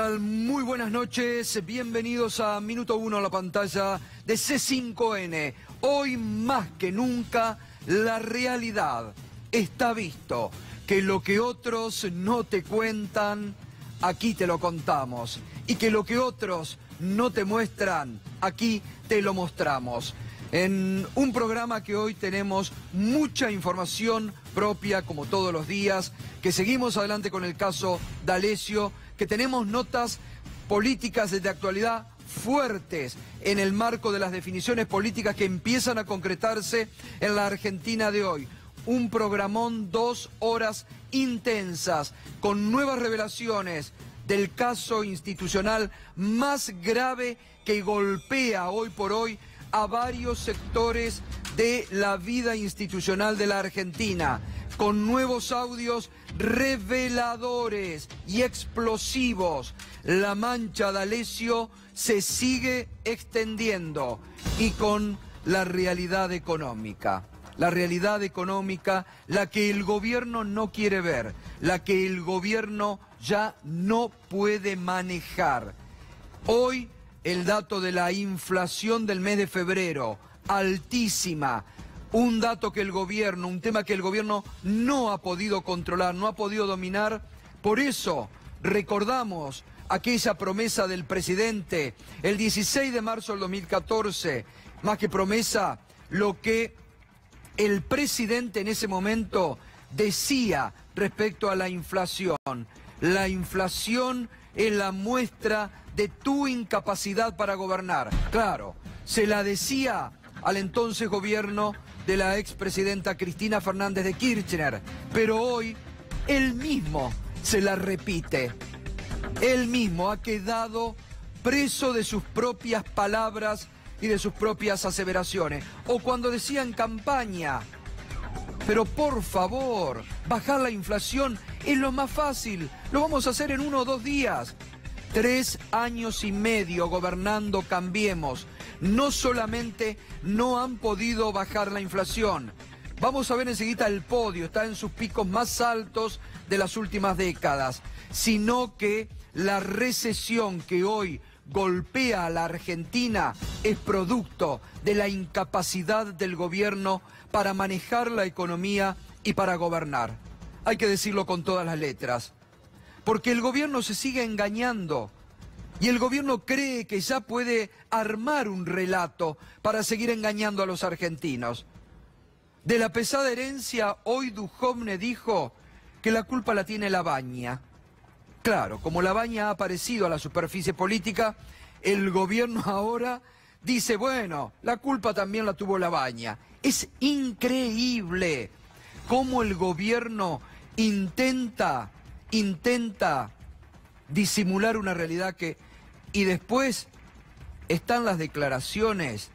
tal? Muy buenas noches, bienvenidos a Minuto 1 a la pantalla de C5N. Hoy más que nunca la realidad está visto, que lo que otros no te cuentan, aquí te lo contamos, y que lo que otros no te muestran, aquí te lo mostramos. En un programa que hoy tenemos mucha información propia, como todos los días, que seguimos adelante con el caso D'Alessio, que tenemos notas políticas de actualidad fuertes en el marco de las definiciones políticas que empiezan a concretarse en la Argentina de hoy. Un programón, 2 horas intensas, con nuevas revelaciones del caso institucional más grave que golpea hoy por hoy a varios sectores de la vida institucional de la Argentina, con nuevos audios reveladores y explosivos. La mancha D'Alessio se sigue extendiendo y con la realidad económica. La realidad económica, la que el gobierno no quiere ver, la que el gobierno ya no puede manejar. Hoy el dato de la inflación del mes de febrero, altísima. Un dato que el gobierno, un tema que el gobierno no ha podido controlar, no ha podido dominar. Por eso recordamos aquella promesa del presidente el 16 de marzo del 2014, más que promesa, lo que el presidente en ese momento decía respecto a la inflación. La inflación es la muestra de tu incapacidad para gobernar. Claro, se la decía al entonces gobierno de la expresidenta Cristina Fernández de Kirchner, pero hoy él mismo se la repite. Él mismo ha quedado preso de sus propias palabras y de sus propias aseveraciones. O cuando decía en campaña, pero por favor, bajar la inflación es lo más fácil, lo vamos a hacer en 1 o 2 días. 3 años y medio gobernando Cambiemos. No solamente no han podido bajar la inflación. Vamos a ver enseguida el podio, está en sus picos más altos de las últimas décadas. Sino que la recesión que hoy golpea a la Argentina es producto de la incapacidad del gobierno para manejar la economía y para gobernar. Hay que decirlo con todas las letras. Porque el gobierno se sigue engañando y el gobierno cree que ya puede armar un relato para seguir engañando a los argentinos. De la pesada herencia, hoy Duhovne dijo que la culpa la tiene la Baña. Claro, como la Baña ha aparecido a la superficie política, el gobierno ahora dice, bueno, la culpa también la tuvo la Baña. Es increíble cómo el gobierno intenta disimular una realidad que... Y después están las declaraciones.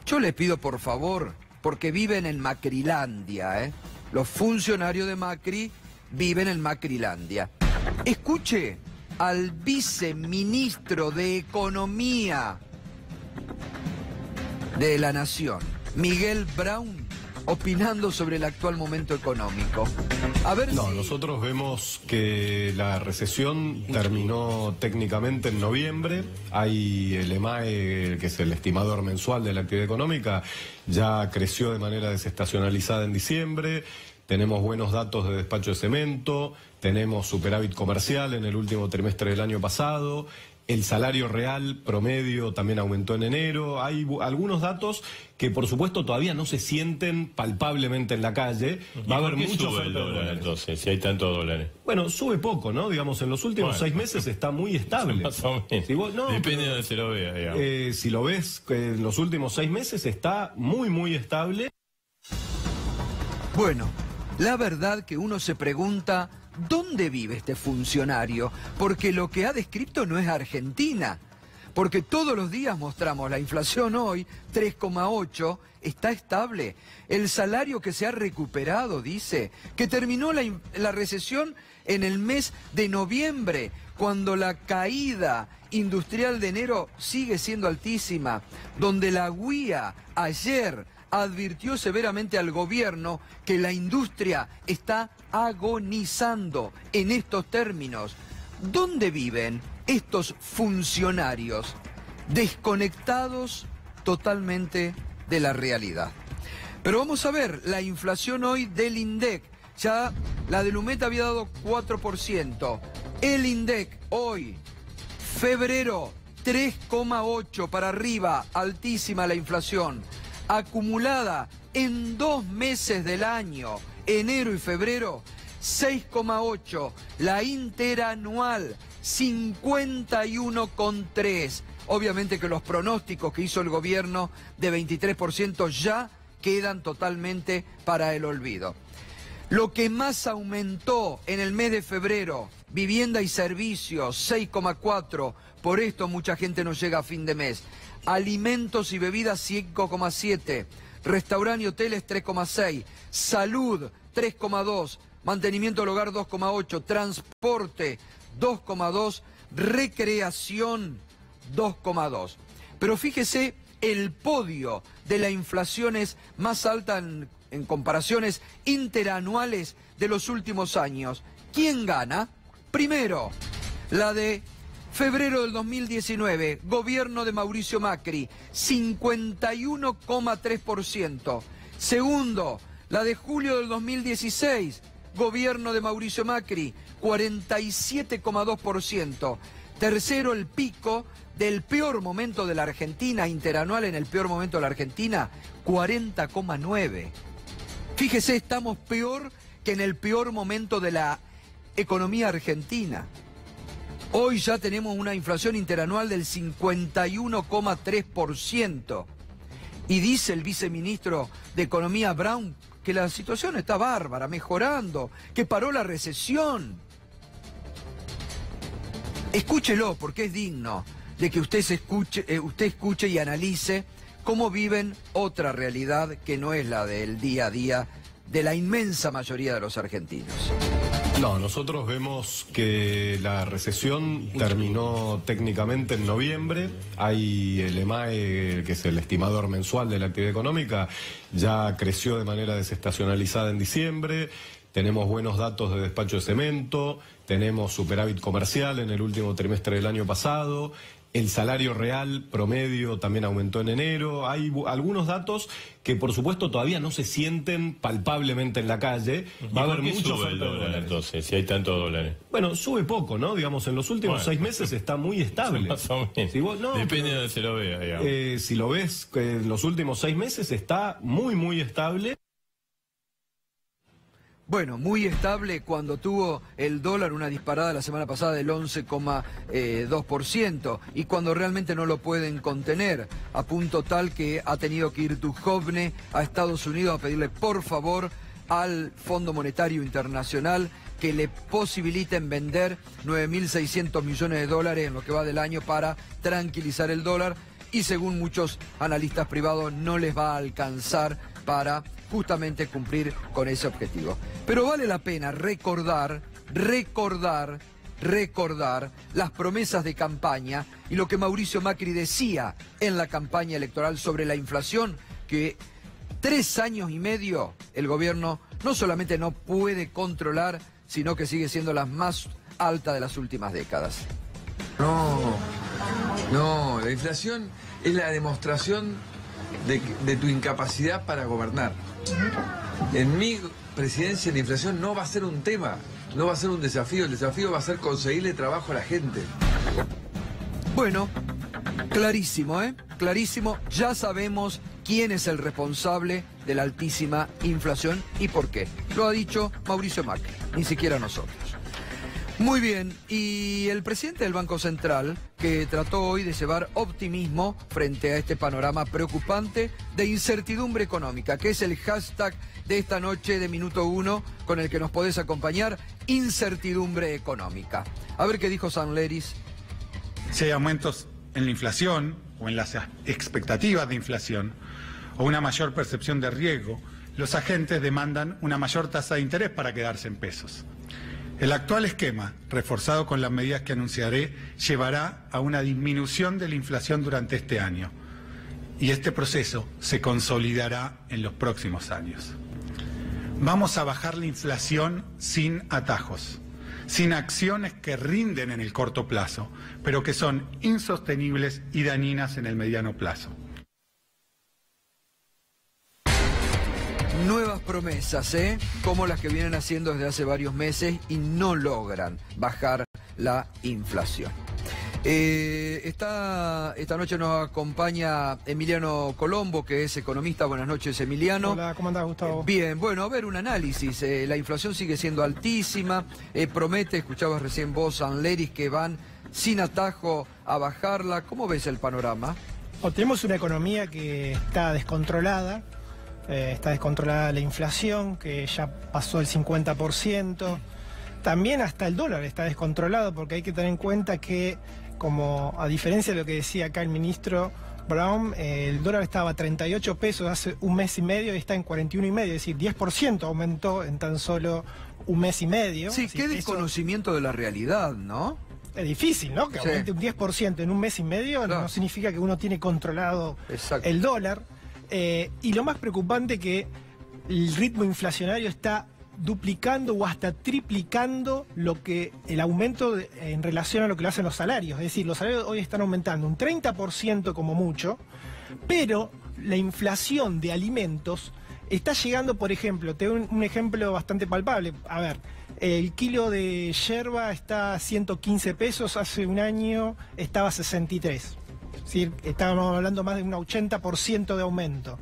Yo les pido por favor, porque viven en Macrilandia, Los funcionarios de Macri viven en Macrilandia. Escuche al viceministro de Economía de la Nación, Miguel Braun, opinando sobre el actual momento económico. A ver No, si... nosotros vemos que la recesión terminó técnicamente en noviembre. Hay el EMAE, que es el estimador mensual de la actividad económica, ya creció de manera desestacionalizada en diciembre. Tenemos buenos datos de despacho de cemento, tenemos superávit comercial en el último trimestre del año pasado. El salario real promedio también aumentó en enero. Hay algunos datos que, por supuesto, todavía no se sienten palpablemente en la calle. Va a haber mucho sube el dólar, entonces, si hay tantos dólares? Bueno, sube poco, ¿no? Digamos, en los últimos 6 meses está muy estable. Más o menos. Si vos, no, depende de donde se lo vea, digamos. Si lo ves, en los últimos 6 meses está muy estable. Bueno, la verdad que uno se pregunta, ¿dónde vive este funcionario? Porque lo que ha descrito no es Argentina. Porque todos los días mostramos la inflación hoy, 3,8, está estable. El salario que se ha recuperado, dice, que terminó la recesión en el mes de noviembre, cuando la caída industrial de enero sigue siendo altísima, donde la UIA ayer advirtió severamente al gobierno que la industria está agonizando en estos términos. ¿Dónde viven estos funcionarios desconectados totalmente de la realidad? Pero vamos a ver, la inflación hoy del INDEC, ya la del UMET había dado 4%, el INDEC hoy, febrero, 3,8 para arriba, altísima la inflación, acumulada en 2 meses del año, enero y febrero, 6,8, la interanual, 51,3. Obviamente que los pronósticos que hizo el gobierno de 23% ya quedan totalmente para el olvido. Lo que más aumentó en el mes de febrero, vivienda y servicios, 6,4, por esto mucha gente no llega a fin de mes. Alimentos y bebidas, 5,7, restaurante y hoteles, 3,6, salud, 3,2, mantenimiento del hogar, 2,8, transporte, 2,2, recreación, 2,2. Pero fíjese, el podio de la inflación es más alta en comparaciones interanuales de los últimos años. ¿Quién gana? Primero, la de febrero del 2019, gobierno de Mauricio Macri, 51,3%. Segundo, la de julio del 2016, gobierno de Mauricio Macri, 47,2%. Tercero, el pico del peor momento de la Argentina, interanual en el peor momento de la Argentina, 40,9%. Fíjese, estamos peor que en el peor momento de la economía argentina. Hoy ya tenemos una inflación interanual del 51,3%. Y dice el viceministro de Economía Brown que la situación está bárbara, mejorando, que paró la recesión. Escúchelo, porque es digno de que usted escuche y analice cómo viven otra realidad que no es la del día a día de la inmensa mayoría de los argentinos. No, nosotros vemos que la recesión terminó técnicamente en noviembre. Hay el EMAE, que es el estimador mensual de la actividad económica, ya creció de manera desestacionalizada en diciembre. Tenemos buenos datos de despacho de cemento, tenemos superávit comercial en el último trimestre del año pasado. El salario real promedio también aumentó en enero. Hay algunos datos que, por supuesto, todavía no se sienten palpablemente en la calle. Va a haber mucho sube el dólar, entonces, si hay tantos dólares. Bueno, sube poco, ¿no? Digamos, en los últimos 6 meses está muy estable. Más o menos. Si vos, depende de donde se lo vea, digamos. Si lo ves, en los últimos 6 meses está muy estable. Bueno, muy estable cuando tuvo el dólar una disparada la semana pasada del 11,2% y cuando realmente no lo pueden contener, a punto tal que ha tenido que ir Duhovne a Estados Unidos a pedirle por favor al Fondo Monetario Internacional que le posibiliten vender 9.600 millones de dólares en lo que va del año para tranquilizar el dólar y según muchos analistas privados no les va a alcanzar para justamente cumplir con ese objetivo. Pero vale la pena recordar las promesas de campaña y lo que Mauricio Macri decía en la campaña electoral sobre la inflación, que 3 años y medio el gobierno no solamente no puede controlar, sino que sigue siendo la más alta de las últimas décadas. No, la inflación es la demostración de tu incapacidad para gobernar. En mi presidencia la inflación no va a ser un tema, no va a ser un desafío, el desafío va a ser conseguirle trabajo a la gente. Bueno, clarísimo, clarísimo, ya sabemos quién es el responsable de la altísima inflación y por qué. Lo ha dicho Mauricio Macri, ni siquiera nosotros. Muy bien, y el presidente del Banco Central, que trató hoy de llevar optimismo frente a este panorama preocupante de incertidumbre económica, que es el hashtag de esta noche de Minuto 1, con el que nos podés acompañar, incertidumbre económica. A ver qué dijo Sanleris. Si hay aumentos en la inflación o en las expectativas de inflación o una mayor percepción de riesgo, los agentes demandan una mayor tasa de interés para quedarse en pesos. El actual esquema, reforzado con las medidas que anunciaré, llevará a una disminución de la inflación durante este año y este proceso se consolidará en los próximos años. Vamos a bajar la inflación sin atajos. sin acciones que rinden en el corto plazo, pero que son insostenibles y dañinas en el mediano plazo. Nuevas promesas, como las que vienen haciendo desde hace varios meses y no logran bajar la inflación. Esta noche nos acompaña Emiliano Colombo, que es economista. Buenas noches, Emiliano. Hola, ¿cómo andás, Gustavo? Bien, bueno, a ver, un análisis. La inflación sigue siendo altísima, promete, escuchabas recién vos, Anleris, que van sin atajo a bajarla. ¿Cómo ves el panorama? Tenemos una economía que está descontrolada la inflación, que ya pasó el 50%. También hasta el dólar está descontrolado, porque hay que tener en cuenta que, como a diferencia de lo que decía acá el ministro Brown, el dólar estaba a 38 pesos hace un mes y medio y está en 41,5, es decir, 10% aumentó en tan solo un mes y medio. Sí, qué desconocimiento de la realidad, ¿no? Es difícil, ¿no? Que aumente un 10% en un mes y medio, claro. No significa que uno tiene controlado el dólar. Y lo más preocupante que el ritmo inflacionario está duplicando o hasta triplicando el aumento en relación a lo que lo hacen los salarios. Es decir, los salarios hoy están aumentando un 30% como mucho, pero la inflación de alimentos está llegando, por ejemplo, te doy un ejemplo bastante palpable. A ver, el kilo de yerba está a 115 pesos, hace un año estaba a 63. Es decir, estábamos hablando más de un 80% de aumento.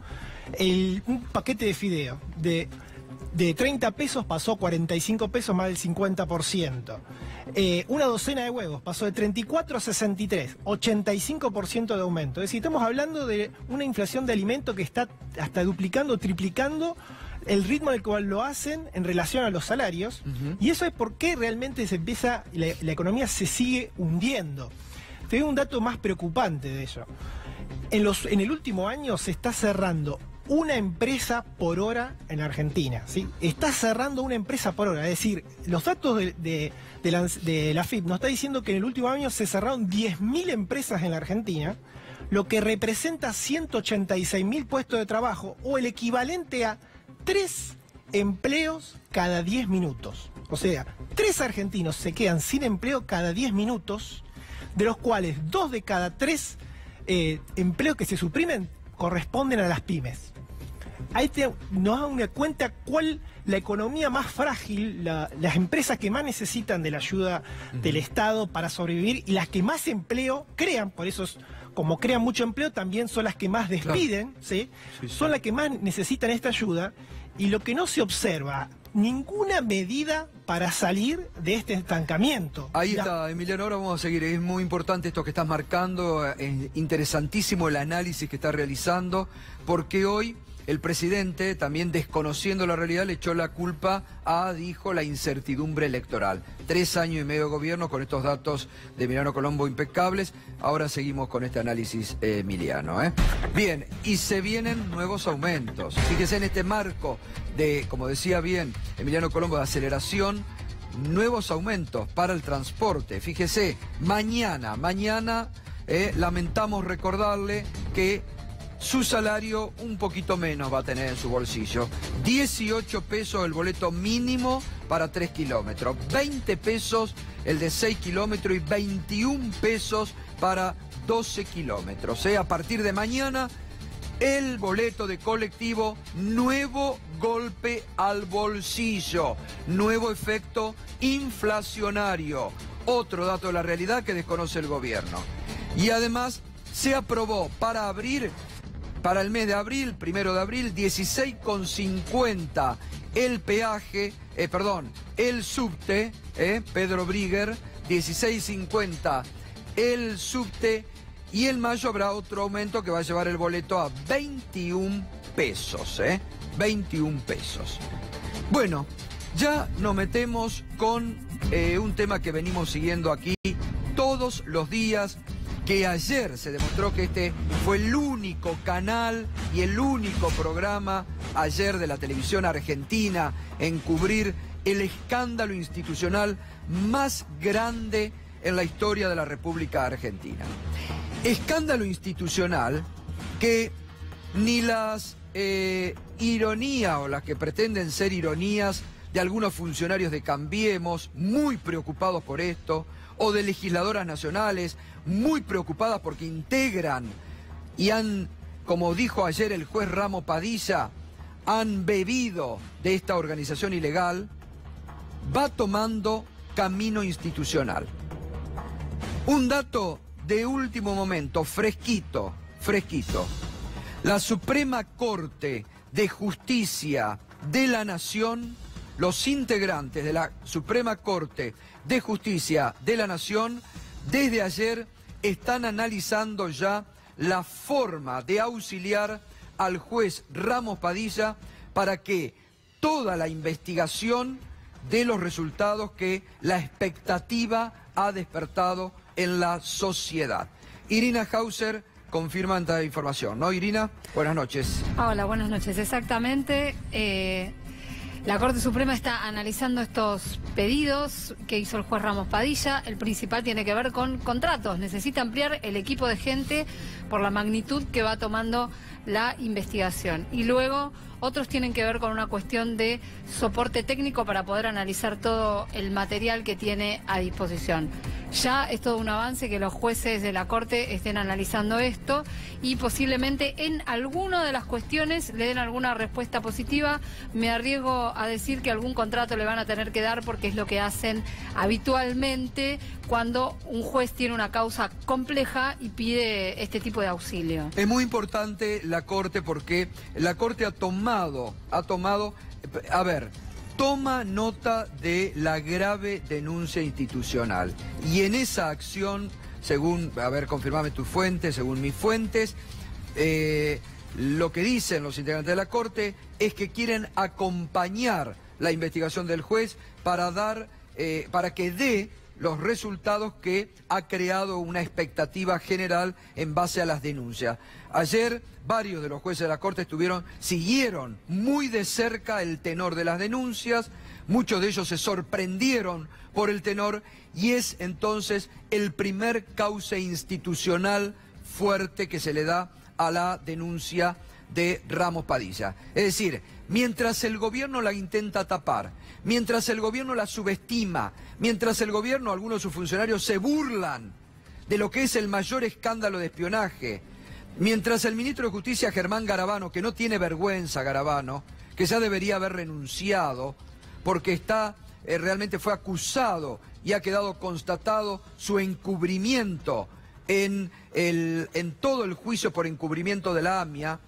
Un paquete de fideo de 30 pesos pasó a 45 pesos, más del 50%. Una docena de huevos pasó de 34 a 63, 85% de aumento. Es decir, estamos hablando de una inflación de alimentos que está hasta duplicando, triplicando el ritmo en el cual lo hacen en relación a los salarios. Y eso es porque realmente la economía se sigue hundiendo. Te doy un dato más preocupante de ello. En el último año se está cerrando una empresa por hora en Argentina, ¿sí? Está cerrando una empresa por hora. Es decir, los datos de la AFIP nos está diciendo que en el último año se cerraron 10.000 empresas en la Argentina, lo que representa 186.000 puestos de trabajo, o el equivalente a 3 empleos cada 10 minutos. O sea, 3 argentinos se quedan sin empleo cada 10 minutos, de los cuales 2 de cada 3 empleos que se suprimen corresponden a las pymes. Ahí nos da una cuenta cuál la economía más frágil, las empresas que más necesitan de la ayuda del Estado para sobrevivir y las que más empleo crean. Por eso, como crean mucho empleo, también son las que más despiden, claro. ¿Sí? Son las que más necesitan esta ayuda. Y lo que no se observa, ninguna medida para salir de este estancamiento. Ahí está, Emiliano, ahora vamos a seguir. Es muy importante esto que estás marcando, es interesantísimo el análisis que estás realizando, porque hoy el presidente, también desconociendo la realidad, le echó la culpa dijo, la incertidumbre electoral. 3 años y medio de gobierno con estos datos de Emiliano Colombo impecables. Ahora seguimos con este análisis, Emiliano. Bien, y se vienen nuevos aumentos. Fíjese en este marco de, como decía bien Emiliano Colombo, de aceleración, nuevos aumentos para el transporte. Fíjese, mañana, lamentamos recordarle que su salario un poquito menos va a tener en su bolsillo. 18 pesos el boleto mínimo para 3 kilómetros, 20 pesos el de 6 kilómetros y 21 pesos para 12 kilómetros. A partir de mañana, el boleto de colectivo, nuevo golpe al bolsillo, nuevo efecto inflacionario. Otro dato de la realidad que desconoce el gobierno. Y además se aprobó para el mes de abril, 1 de abril, 16,50 el peaje, el subte, Pedro Brigger, 16,50 el subte, y en mayo habrá otro aumento que va a llevar el boleto a 21 pesos, 21 pesos. Bueno, ya nos metemos con un tema que venimos siguiendo aquí todos los días, que ayer se demostró que este fue el único canal y el único programa ayer de la televisión argentina en cubrir el escándalo institucional más grande en la historia de la República Argentina. Escándalo institucional que ni las ironías o las que pretenden ser ironías de algunos funcionarios de Cambiemos, muy preocupados por esto, o de legisladoras nacionales, muy preocupadas porque integran y han, como dijo ayer el juez Ramos Padilla, han bebido de esta organización ilegal, va tomando camino institucional. Un dato de último momento, fresquito. La Suprema Corte de Justicia de la Nación, los integrantes de la Suprema Corte de Justicia de la Nación, desde ayer están analizando ya la forma de auxiliar al juez Ramos Padilla para que toda la investigación dé los resultados que la expectativa ha despertado en la sociedad. Irina Hauser confirma esta información, ¿no, Irina? Buenas noches. Hola, buenas noches. Exactamente. La Corte Suprema está analizando estos pedidos que hizo el juez Ramos Padilla. El principal tiene que ver con contratos. Necesita ampliar el equipo de gente por la magnitud que va tomando la investigación. Y luego otros tienen que ver con una cuestión de soporte técnico para poder analizar todo el material que tiene a disposición. Ya es todo un avance que los jueces de la Corte estén analizando esto y posiblemente en alguna de las cuestiones le den alguna respuesta positiva. Me arriesgo a decir que algún contrato le van a tener que dar porque es lo que hacen habitualmente cuando un juez tiene una causa compleja y pide este tipo de auxilio. Es muy importante la Corte porque la Corte toma nota de la grave denuncia institucional y en esa acción, según, confirmame tu fuente, según mis fuentes, lo que dicen los integrantes de la Corte es que quieren acompañar la investigación del juez para que dé los resultados que ha creado una expectativa general en base a las denuncias. Ayer varios de los jueces de la Corte siguieron muy de cerca el tenor de las denuncias, muchos de ellos se sorprendieron por el tenor y es entonces el primer cauce institucional fuerte que se le da a la denuncia de Ramos Padilla. Es decir, mientras el gobierno la intenta tapar, mientras el gobierno la subestima, mientras el gobierno, algunos de sus funcionarios se burlan de lo que es el mayor escándalo de espionaje, mientras el ministro de Justicia Germán Garabano, que no tiene vergüenza Garabano, que ya debería haber renunciado porque realmente fue acusado y ha quedado constatado su encubrimiento en todo el juicio por encubrimiento de la AMIA,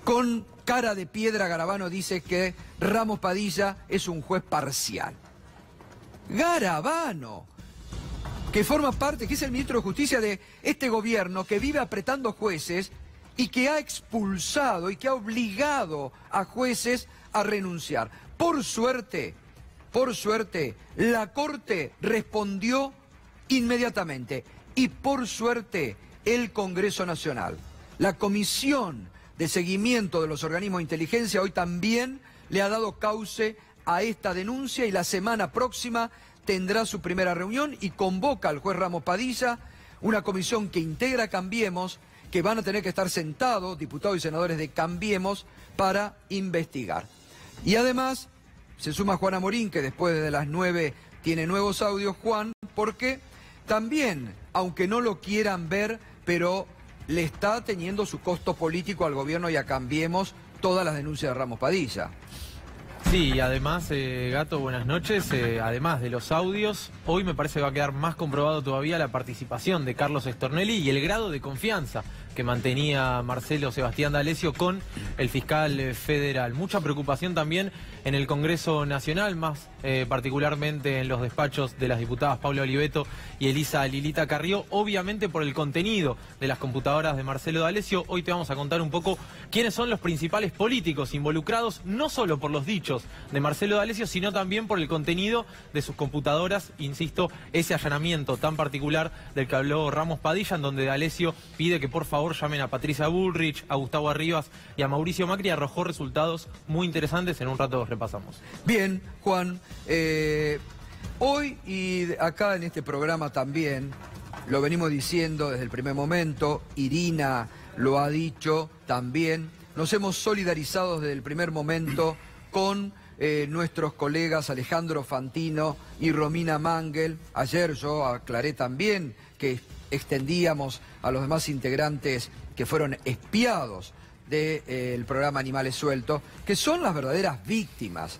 con cara de piedra Garabano dice que Ramos Padilla es un juez parcial. Garabano, que forma parte, que es el ministro de Justicia de este gobierno, que vive apretando jueces y que ha expulsado y que ha obligado a jueces a renunciar. Por suerte, la Corte respondió inmediatamente y por suerte el Congreso Nacional, la Comisión de Seguimiento de los Organismos de Inteligencia hoy también le ha dado cauce a esta denuncia y la semana próxima tendrá su primera reunión y convoca al juez Ramos Padilla, una comisión que integra Cambiemos, que van a tener que estar sentados, diputados y senadores de Cambiemos, para investigar. Y además se suma Juan Amorín, que después de las 9 tiene nuevos audios, Juan, porque también, aunque no lo quieran ver, pero le está teniendo su costo político al gobierno y a Cambiemos todas las denuncias de Ramos Padilla. Sí, y además, Gato, buenas noches. Además de los audios, hoy me parece que va a quedar más comprobado todavía la participación de Carlos Stornelli y el grado de confianza que mantenía Marcelo Sebastián D'Alessio con el fiscal federal. Mucha preocupación también en el Congreso Nacional, más particularmente en los despachos de las diputadas Paula Oliveto y Elisa Lilita Carrió, obviamente por el contenido de las computadoras de Marcelo D'Alessio. Hoy te vamos a contar un poco quiénes son los principales políticos involucrados, no solo por los dichos de Marcelo D'Alessio, sino también por el contenido de sus computadoras. Insisto, ese allanamiento tan particular del que habló Ramos Padilla, en donde D'Alessio pide que por favor llamen a Patricia Bullrich, a Gustavo Arribas y a Mauricio Macri, arrojó resultados muy interesantes. En un rato los repasamos. Bien, Juan, hoy y acá en este programa también, lo venimos diciendo desde el primer momento, Irina lo ha dicho también, nos hemos solidarizado desde el primer momento con nuestros colegas Alejandro Fantino y Romina Mangel. Ayer yo aclaré también que extendíamos a los demás integrantes que fueron espiados del programa Animales Sueltos, que son las verdaderas víctimas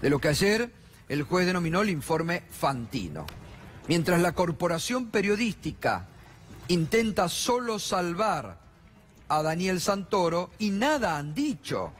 de lo que ayer el juez denominó el informe Fantino. Mientras la corporación periodística intenta solo salvar a Daniel Santoro y nada han dicho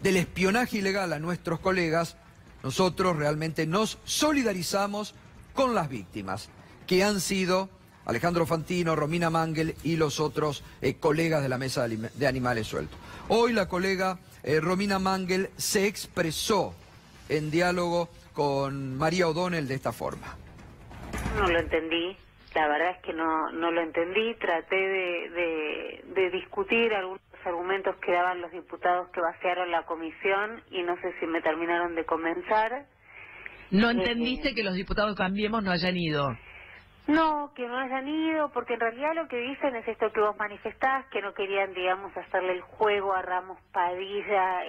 del espionaje ilegal a nuestros colegas, nosotros realmente nos solidarizamos con las víctimas, que han sido Alejandro Fantino, Romina Mangel y los otros colegas de la Mesa de Animales Sueltos. Hoy la colega Romina Mangel se expresó en diálogo con María O'Donnell de esta forma. No lo entendí, la verdad es que no lo entendí, traté de discutir algunos argumentos que daban los diputados que vaciaron la comisión y no sé si me terminaron de convencer. ¿No entendiste que los diputados de Cambiemos no hayan ido? No, que no hayan ido, porque en realidad lo que dicen es esto que vos manifestás, que no querían, digamos, hacerle el juego a Ramos Padilla,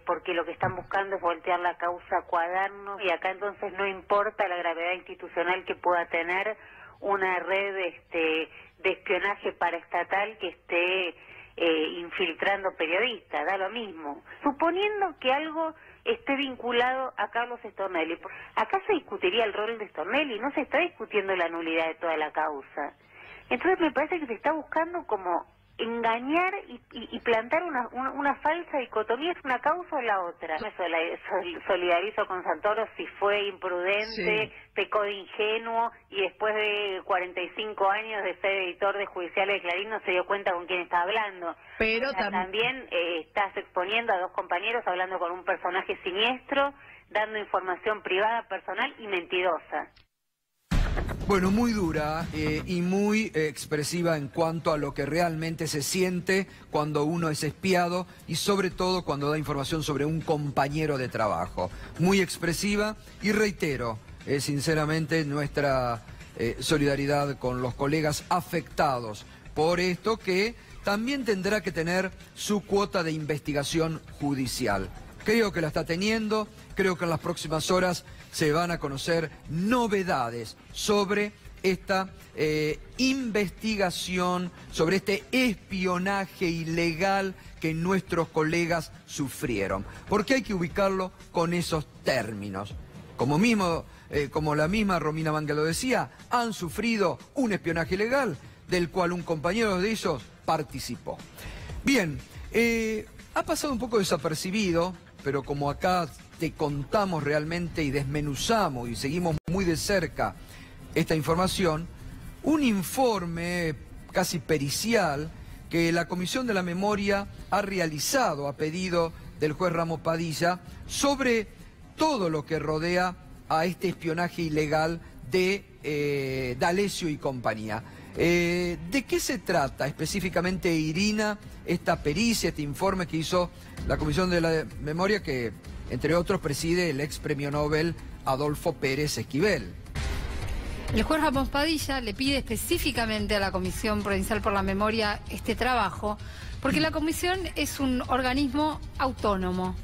porque lo que están buscando es voltear la causa a Cuadernos, y acá entonces no importa la gravedad institucional que pueda tener una red de espionaje paraestatal que esté infiltrando periodistas, da lo mismo. Suponiendo que algo esté vinculado a Carlos Stornelli, acá se discutiría el rol de Stornelli, no se está discutiendo la nulidad de toda la causa. Entonces me parece que se está buscando como engañar y plantar una falsa dicotomía, es una causa o la otra. Me solidarizo con Santoro si fue imprudente, sí, pecó de ingenuo y después de 45 años de ser editor de Judiciales de Clarín no se dio cuenta con quién estaba hablando. Pero también estás exponiendo a dos compañeros hablando con un personaje siniestro, dando información privada, personal y mentirosa. Bueno, muy dura y muy expresiva en cuanto a lo que realmente se siente cuando uno es espiado y sobre todo cuando da información sobre un compañero de trabajo. Muy expresiva y reitero, sinceramente, nuestra solidaridad con los colegas afectados por esto, que también tendrá que tener su cuota de investigación judicial. Creo que la está teniendo, creo que en las próximas horas se van a conocer novedades sobre esta investigación, sobre este espionaje ilegal que nuestros colegas sufrieron. Porque hay que ubicarlo con esos términos. Como la misma Romina Mangel lo decía, han sufrido un espionaje ilegal del cual un compañero de ellos participó. Bien, ha pasado un poco desapercibido, pero como acá te contamos realmente y desmenuzamos y seguimos muy de cerca esta información, un informe casi pericial que la Comisión de la Memoria ha realizado a pedido del juez Ramos Padilla sobre todo lo que rodea a este espionaje ilegal de D'Alessio y compañía. ¿De qué se trata específicamente, Irina, esta pericia, este informe que hizo la Comisión de la Memoria, que entre otros preside el ex premio Nobel Adolfo Pérez Esquivel? El juez Ramos Padilla le pide específicamente a la Comisión Provincial por la Memoria este trabajo, porque la comisión es un organismo autónomo,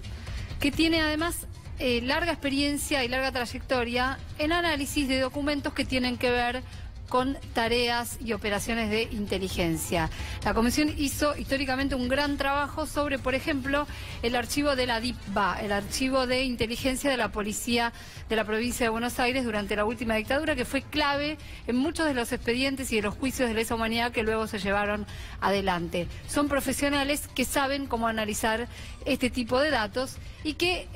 que tiene además larga experiencia y larga trayectoria en análisis de documentos que tienen que ver con tareas y operaciones de inteligencia. La comisión hizo históricamente un gran trabajo sobre, por ejemplo, el archivo de la DIPBA, el archivo de inteligencia de la policía de la provincia de Buenos Aires durante la última dictadura, que fue clave en muchos de los expedientes y de los juicios de lesa humanidad que luego se llevaron adelante. Son profesionales que saben cómo analizar este tipo de datos y que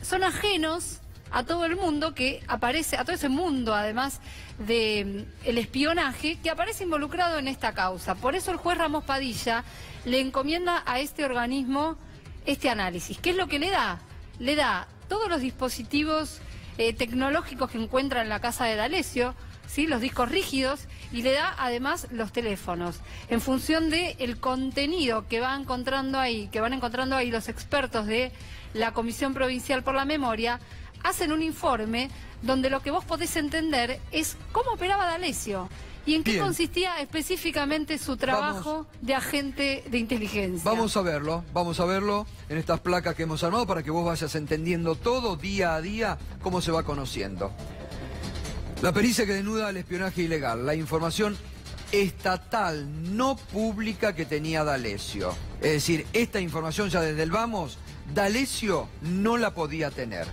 son ajenos a todo el mundo que aparece, a todo ese mundo además de el espionaje que aparece involucrado en esta causa. Por eso el juez Ramos Padilla le encomienda a este organismo este análisis. ¿Qué es lo que le da? Le da todos los dispositivos tecnológicos que encuentra en la casa de D'Alessio, ¿sí?, los discos rígidos, y le da además los teléfonos. En función del contenido que van encontrando ahí los expertos de la Comisión Provincial por la Memoria, hacen un informe donde lo que vos podés entender es cómo operaba D'Alessio y en qué consistía específicamente su trabajo de agente de inteligencia. Vamos a verlo en estas placas que hemos armado para que vos vayas entendiendo todo día a día cómo se va conociendo. La pericia que denuda el espionaje ilegal, la información estatal no pública que tenía D'Alessio. Es decir, esta información ya desde el vamos, D'Alessio no la podía tener.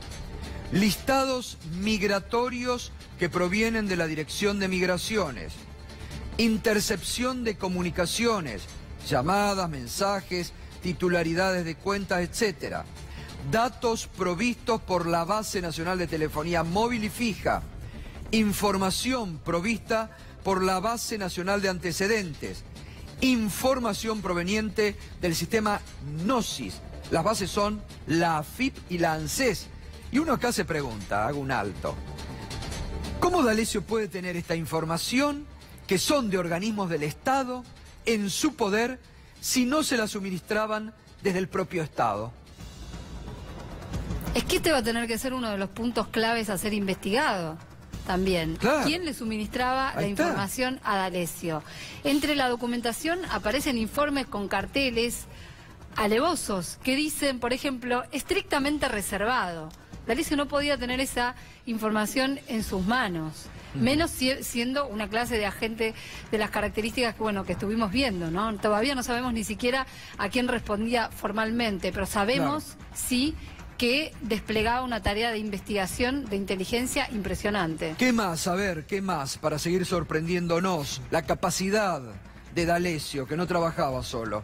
Listados migratorios que provienen de la Dirección de Migraciones. Intercepción de comunicaciones, llamadas, mensajes, titularidades de cuentas, etc. Datos provistos por la Base Nacional de Telefonía Móvil y Fija. Información provista por la Base Nacional de Antecedentes. Información proveniente del sistema Gnosis. Las bases son la AFIP y la ANSES. Y uno acá se pregunta, hago un alto. ¿Cómo D'Alessio puede tener esta información, que son de organismos del Estado, en su poder, si no se la suministraban desde el propio Estado? Es que este va a tener que ser uno de los puntos claves a ser investigado también. Claro. ¿Quién le suministraba la información a D'Alessio? Entre la documentación aparecen informes con carteles alevosos que dicen, por ejemplo, estrictamente reservado. D'Alessio no podía tener esa información en sus manos, menos siendo una clase de agente de las características que, bueno, que estuvimos viendo, ¿no? Todavía no sabemos ni siquiera a quién respondía formalmente, pero sabemos sí que desplegaba una tarea de investigación, de inteligencia impresionante. ¿Qué más? A ver, ¿qué más? Para seguir sorprendiéndonos, la capacidad de D'Alessio, que no trabajaba solo.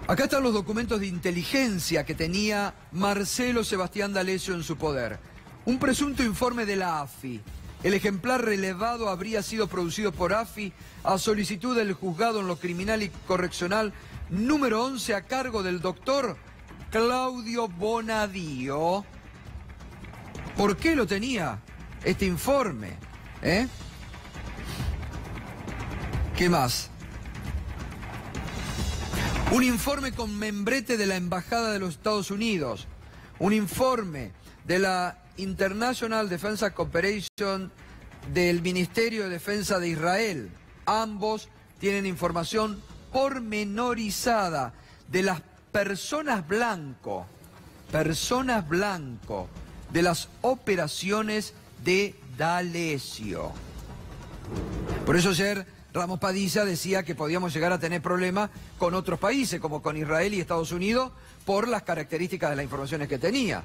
Acá están los documentos de inteligencia que tenía Marcelo Sebastián D'Alessio en su poder. Un presunto informe de la AFI. El ejemplar relevado habría sido producido por AFI a solicitud del juzgado en lo criminal y correccional número 11 a cargo del doctor Claudio Bonadío. ¿Por qué lo tenía este informe? ¿Qué más? Un informe con membrete de la Embajada de los Estados Unidos. Un informe de la International Defense Cooperation del Ministerio de Defensa de Israel. Ambos tienen información pormenorizada de las personas blanco de las operaciones de D'Alessio. Por eso ayer Ramos Padilla decía que podíamos llegar a tener problemas con otros países, como con Israel y Estados Unidos, por las características de las informaciones que tenía.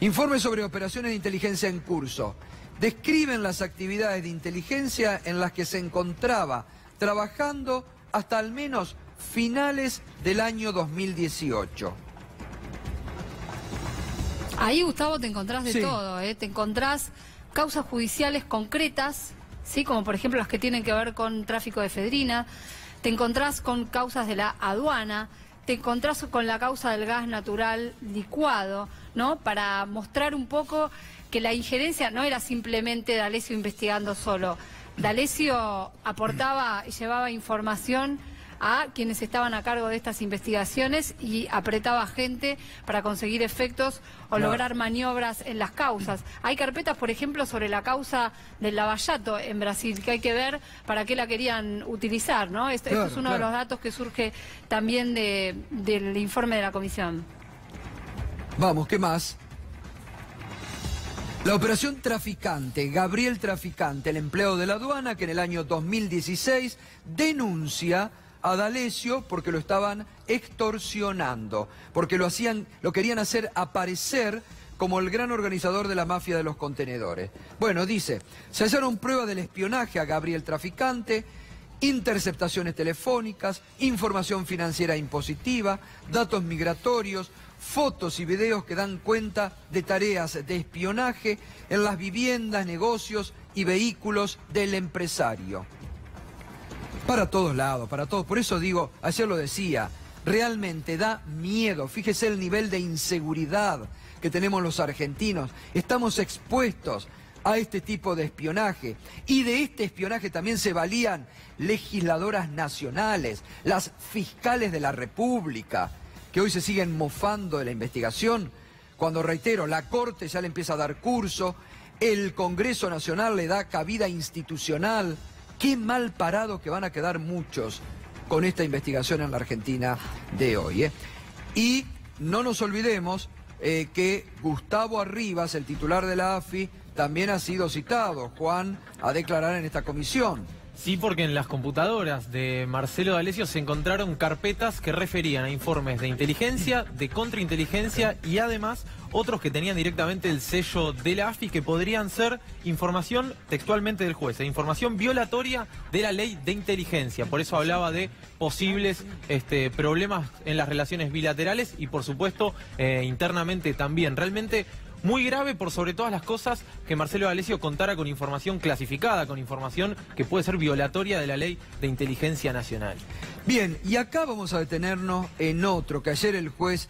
Informes sobre operaciones de inteligencia en curso. Describen las actividades de inteligencia en las que se encontraba trabajando hasta al menos finales del año 2018. Ahí, Gustavo, te encontrás de todo, Te encontrás causas judiciales concretas, ¿sí? Como por ejemplo las que tienen que ver con tráfico de efedrina, te encontrás con causas de la aduana, te encontrás con la causa del gas natural licuado, ¿no? Para mostrar un poco que la injerencia no era simplemente D'Alessio investigando solo. D'Alessio aportaba y llevaba información a quienes estaban a cargo de estas investigaciones y apretaba gente para conseguir efectos o lograr maniobras en las causas. Hay carpetas, por ejemplo, sobre la causa del Lavallato en Brasil, que hay que ver para qué la querían utilizar, ¿no? Esto es uno de los datos que surge también del informe de la comisión. Vamos, ¿qué más? La operación Traficante, Gabriel Traficante, el empleado de la aduana que en el año 2016 denuncia a D'Alessio porque lo estaban extorsionando, porque lo querían hacer aparecer como el gran organizador de la mafia de los contenedores. Bueno, dice, se hallaron pruebas del espionaje a Gabriel Traficante, interceptaciones telefónicas, información financiera impositiva, datos migratorios, fotos y videos que dan cuenta de tareas de espionaje en las viviendas, negocios y vehículos del empresario. Para todos lados, para todos. Por eso digo, ayer lo decía, realmente da miedo. Fíjese el nivel de inseguridad que tenemos los argentinos. Estamos expuestos a este tipo de espionaje. Y de este espionaje también se valían legisladoras nacionales, las fiscales de la República, que hoy se siguen mofando de la investigación, cuando, reitero, la Corte ya le empieza a dar curso, el Congreso Nacional le da cabida institucional. Qué mal parado que van a quedar muchos con esta investigación en la Argentina de hoy. Y no nos olvidemos que Gustavo Arribas, el titular de la AFI, también ha sido citado, Juan, a declarar en esta comisión. Sí, porque en las computadoras de Marcelo D'Alessio se encontraron carpetas que referían a informes de inteligencia, de contrainteligencia y además otros que tenían directamente el sello de la AFI, que podrían ser información textualmente del juez, información violatoria de la ley de inteligencia. Por eso hablaba de posibles problemas en las relaciones bilaterales y por supuesto internamente también. Realmente muy grave, por sobre todas las cosas, que Marcelo D'Alessio contara con información clasificada, con información que puede ser violatoria de la ley de inteligencia nacional. Bien, y acá vamos a detenernos en otro que ayer el juez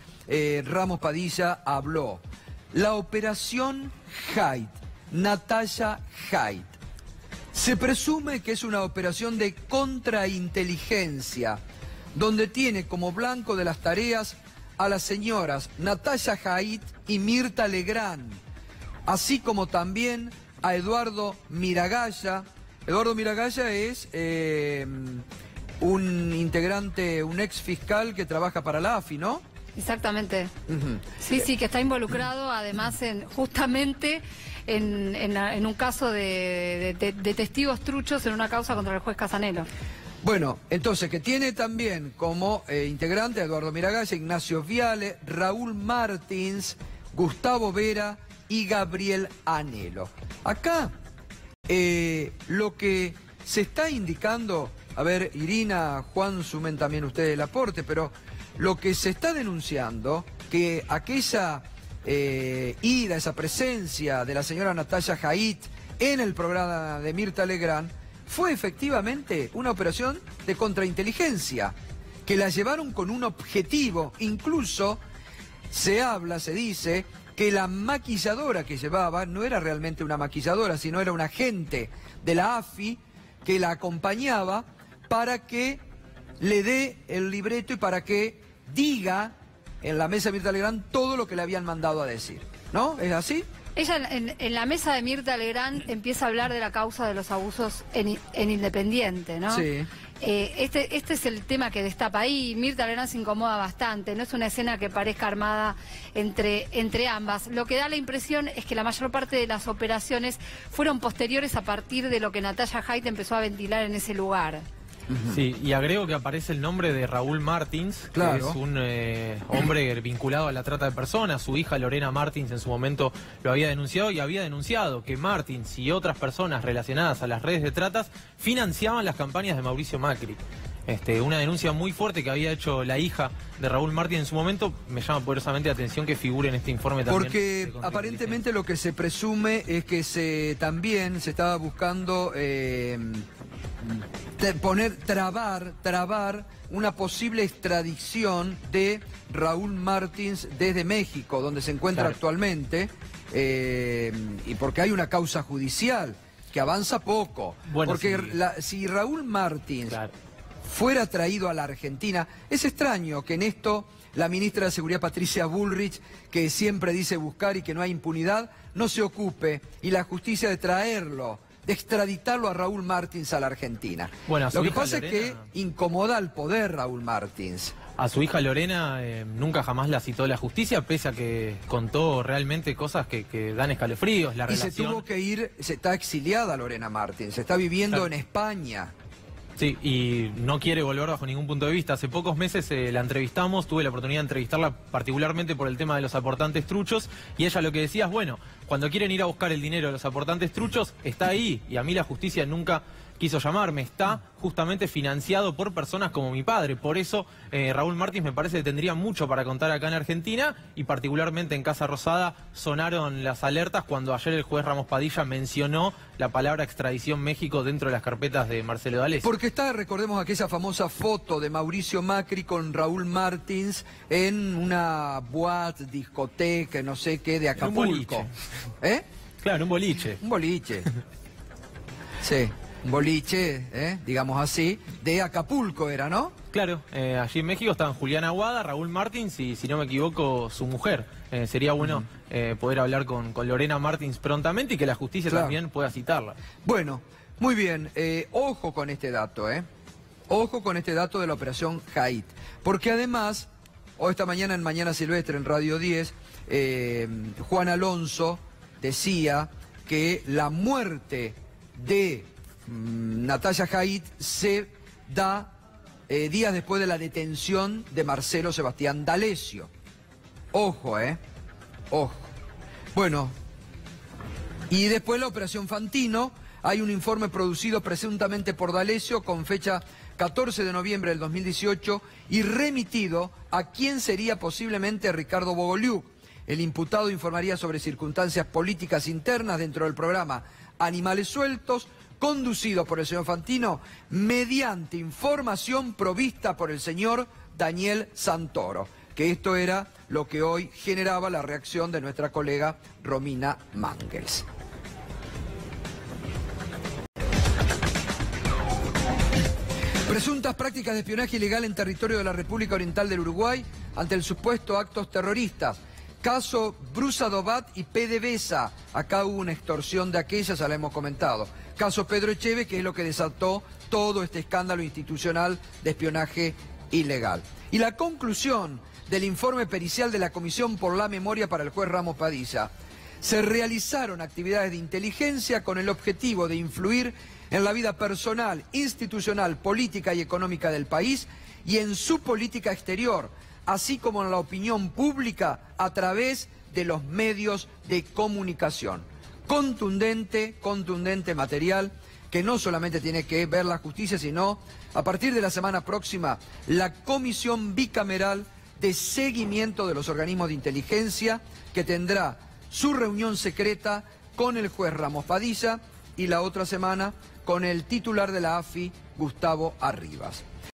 Ramos Padilla habló. La operación Haidt, Natalia Haidt. Se presume que es una operación de contrainteligencia, donde tiene como blanco de las tareas a las señoras Natalia Haidt y Mirta Legrand, así como también a Eduardo Miragaya. Eduardo Miragaya es un integrante, un ex fiscal que trabaja para la AFI, ¿no? Exactamente. Sí, que está involucrado además justamente en un caso de testigos truchos en una causa contra el juez Casanelo. Bueno, entonces, que tiene también como integrante a Eduardo Miragaya, Ignacio Viale, Raúl Martins, Gustavo Vera y Gabriel Anelo. Acá, lo que se está indicando, a ver, Irina, Juan, sumen también ustedes el aporte, pero lo que se está denunciando, que aquella ida, esa presencia de la señora Natalia Haidt en el programa de Mirta Legrand, fue efectivamente una operación de contrainteligencia, que la llevaron con un objetivo. Incluso se dice que la maquilladora que llevaba no era realmente una maquilladora, sino era un agente de la AFI que la acompañaba para que le dé el libreto y para que diga en la mesa de Mirta Legrand todo lo que le habían mandado a decir. ¿No? ¿Es así? Ella en la mesa de Mirta Legrand empieza a hablar de la causa de los abusos en Independiente, ¿no? Sí. Este es el tema que destapa ahí. Mirta Legrand se incomoda bastante, no es una escena que parezca armada entre ambas. Lo que da la impresión es que la mayor parte de las operaciones fueron posteriores a partir de lo que Natalia Haidt empezó a ventilar en ese lugar. Sí, y agrego que aparece el nombre de Raúl Martins, claro, que es un hombre vinculado a la trata de personas. Su hija Lorena Martins en su momento lo había denunciado y había denunciado que Martins y otras personas relacionadas a las redes de tratas financiaban las campañas de Mauricio Macri. Una denuncia muy fuerte que había hecho la hija de Raúl Martins en su momento. Me llama poderosamente la atención que figure en este informe también. Porque aparentemente lo que se presume es que también se estaba buscando trabar una posible extradición de Raúl Martins desde México, donde se encuentra actualmente, y porque hay una causa judicial que avanza poco. Bueno, porque si Raúl Martins fuera traído a la Argentina, es extraño que en esto la ministra de Seguridad Patricia Bullrich, que siempre dice buscar y que no hay impunidad, no se ocupe, y la justicia de traerlo, de extraditarlo a Raúl Martins a la Argentina. Bueno, lo que pasa es que incomoda al poder Raúl Martins. A su hija Lorena nunca jamás la citó la justicia, pese a que contó realmente cosas que dan escalofríos. La relación... se tuvo que ir, se está exiliada Lorena Martins, se está viviendo en España. Sí, y no quiere volver bajo ningún punto de vista. Hace pocos meses la entrevistamos, tuve la oportunidad de entrevistarla particularmente por el tema de los aportantes truchos, y ella lo que decía es, bueno, cuando quieren ir a buscar el dinero de los aportantes truchos, está ahí, y a mí la justicia nunca quiso llamarme, está justamente financiado por personas como mi padre. Por eso Raúl Martins me parece que tendría mucho para contar acá en Argentina, y particularmente en Casa Rosada sonaron las alertas cuando ayer el juez Ramos Padilla mencionó la palabra extradición México dentro de las carpetas de Marcelo D'Alessio. Porque está, recordemos, aquella famosa foto de Mauricio Macri con Raúl Martins en una boate, discoteca, no sé qué, de Acapulco. Un boliche. Claro, un boliche. Un boliche. Sí. boliche, digamos así, de Acapulco era, ¿no? Claro, allí en México estaban Julián Aguada, Raúl Martins y, si no me equivoco, su mujer. Sería bueno poder hablar con Lorena Martins prontamente y que la justicia también pueda citarla. Bueno, muy bien. Ojo con este dato, Ojo con este dato de la operación Haidt. Porque además, hoy esta mañana en Mañana Silvestre, en Radio 10, Juan Alonso decía que la muerte de Natalia Haidt se da días después de la detención de Marcelo Sebastián D'Alessio. Ojo, ojo. Bueno, y después la operación Fantino, hay un informe producido presuntamente por D'Alessio con fecha 14 de noviembre del 2018 y remitido a quien sería posiblemente Ricardo Bogolyuk. El imputado informaría sobre circunstancias políticas internas dentro del programa Animales Sueltos, conducido por el señor Fantino, mediante información provista por el señor Daniel Santoro, que esto era lo que hoy generaba la reacción de nuestra colega Romina Mangels. Presuntas prácticas de espionaje ilegal en territorio de la República Oriental del Uruguay ante el supuesto actos terroristas. Caso Brusa Dobat y PDVSA. Acá hubo una extorsión de aquellas, ya la hemos comentado. Caso Pedro Echeve, que es lo que desató todo este escándalo institucional de espionaje ilegal. Y la conclusión del informe pericial de la Comisión por la Memoria para el juez Ramos Padilla. Se realizaron actividades de inteligencia con el objetivo de influir en la vida personal, institucional, política y económica del país y en su política exterior, así como en la opinión pública a través de los medios de comunicación. Contundente material que no solamente tiene que ver la justicia, sino a partir de la semana próxima la Comisión Bicameral de Seguimiento de los Organismos de Inteligencia, que tendrá su reunión secreta con el juez Ramos Padilla y la otra semana con el titular de la AFI, Gustavo Arribas.